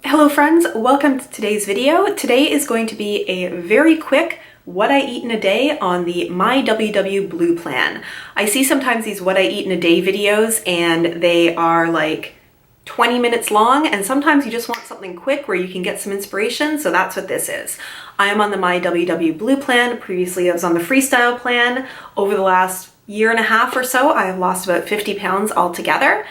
Hello friends, welcome to today's video. Today is going to be a very quick what I eat in a day on the mywwblue plan. I see sometimes these what I eat in a day videos and they are like 20 minutes long, and sometimes you just want something quick where you can get some inspiration, so that's what this is. I am on the mywwblue plan. Previously I was on the Freestyle plan. Over the last year and a half or so, I have lost about 50 pounds altogether.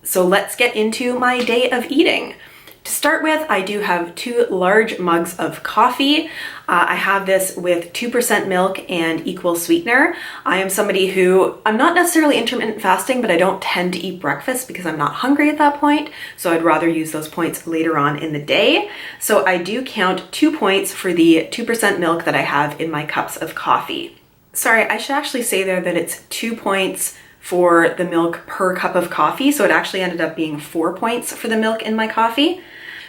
So let's get into my day of eating. To start with, I do have 2 large mugs of coffee. I have this with 2% milk and equal sweetener. I am somebody who, I'm not necessarily intermittent fasting, but I don't tend to eat breakfast because I'm not hungry at that point. So I'd rather use those points later on in the day. So I do count 2 points for the 2% milk that I have in my cups of coffee. Sorry, I should actually say there that it's 2 points for the milk per cup of coffee. So it actually ended up being 4 points for the milk in my coffee.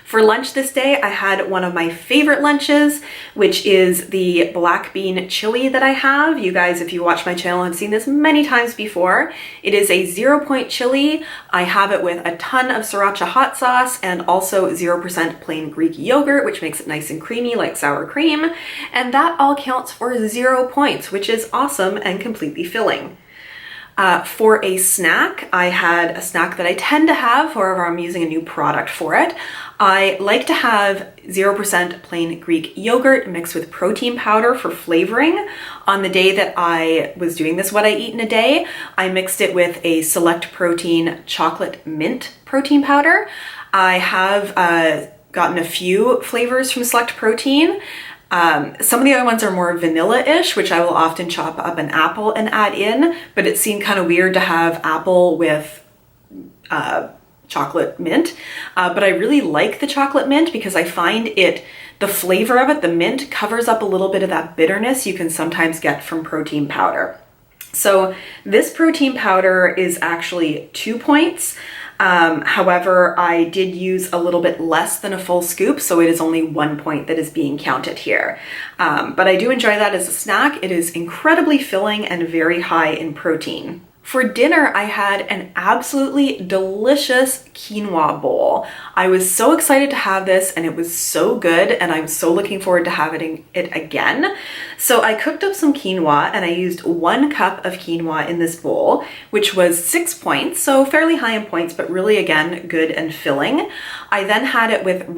For lunch this day, I had one of my favorite lunches, which is the black bean chili that I have. You guys, if you watch my channel, have seen this many times before. It is a 0-point chili. I have it with a ton of sriracha hot sauce and also 0% plain Greek yogurt, which makes it nice and creamy like sour cream. And that all counts for 0 points, which is awesome and completely filling. For a snack, I had a snack that I tend to have, however I'm using a new product for it. I like to have 0% plain Greek yogurt mixed with protein powder for flavoring. On the day that I was doing this what I eat in a day, I mixed it with a Select Protein chocolate mint protein powder. I have gotten a few flavors from Select Protein. Some of the other ones are more vanilla-ish, which I will often chop up an apple and add in, but it seemed kind of weird to have apple with chocolate mint. But I really like the chocolate mint because I find the flavor of it, the mint, covers up a little bit of that bitterness you can sometimes get from protein powder. So this protein powder is actually 2 points. However, I did use a little bit less than a full scoop, so it is only 1 point that is being counted here. But I do enjoy that as a snack. It is incredibly filling and very high in protein. For dinner, I had an absolutely delicious quinoa bowl. I was so excited to have this and it was so good, and I'm so looking forward to having it again. So I cooked up some quinoa and I used 1 cup of quinoa in this bowl, which was 6 points, so fairly high in points, but really again, good and filling. I then had it with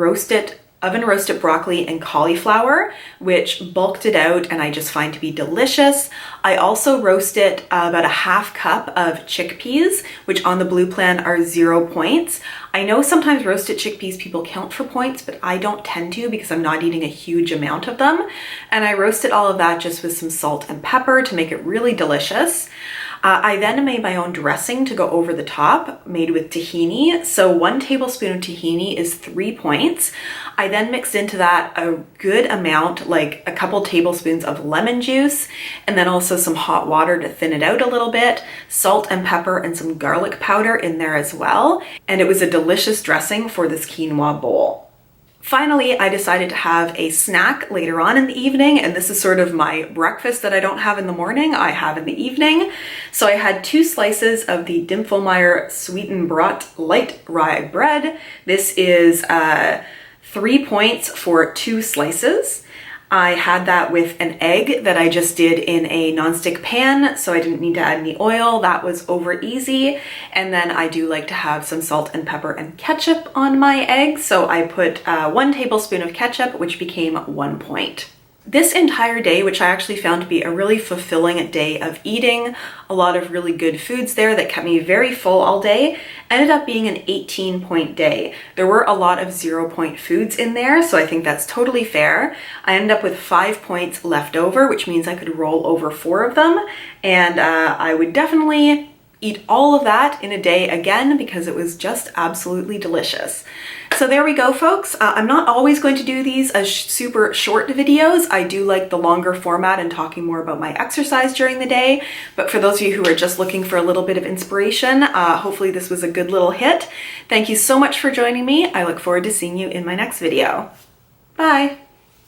oven roasted broccoli and cauliflower, which bulked it out and I just find to be delicious. I also roasted about a ½ cup of chickpeas, which on the blue plan are 0 points. I know sometimes roasted chickpeas people count for points, but I don't tend to because I'm not eating a huge amount of them. And I roasted all of that just with some salt and pepper to make it really delicious. I then made my own dressing to go over the top, made with tahini. So 1 tablespoon of tahini is 3 points. I then mixed into that a good amount, like a couple tablespoons of lemon juice, and then also some hot water to thin it out a little bit, salt and pepper and some garlic powder in there as well. And it was a delicious dressing for this quinoa bowl. Finally, I decided to have a snack later on in the evening, and this is sort of my breakfast that I don't have in the morning, I have in the evening. So I had 2 slices of the Dinkelmeyer sweetened brat light rye bread. This is 3 points for 2 slices. I had that with an egg that I just did in a nonstick pan, so I didn't need to add any oil. That was over easy. And then I do like to have some salt and pepper and ketchup on my egg, so I put 1 tablespoon of ketchup, which became 1 point. This entire day, which I actually found to be a really fulfilling day of eating, a lot of really good foods there that kept me very full all day, ended up being an 18-point day. There were a lot of 0-point foods in there, so I think that's totally fair. I ended up with 5 points left over, which means I could roll over 4 of them, and I would definitely eat all of that in a day again because it was just absolutely delicious. So there we go, folks. I'm not always going to do these as super short videos. I do like the longer format and talking more about my exercise during the day. But for those of you who are just looking for a little bit of inspiration, hopefully this was a good little hit. Thank you so much for joining me. I look forward to seeing you in my next video. Bye.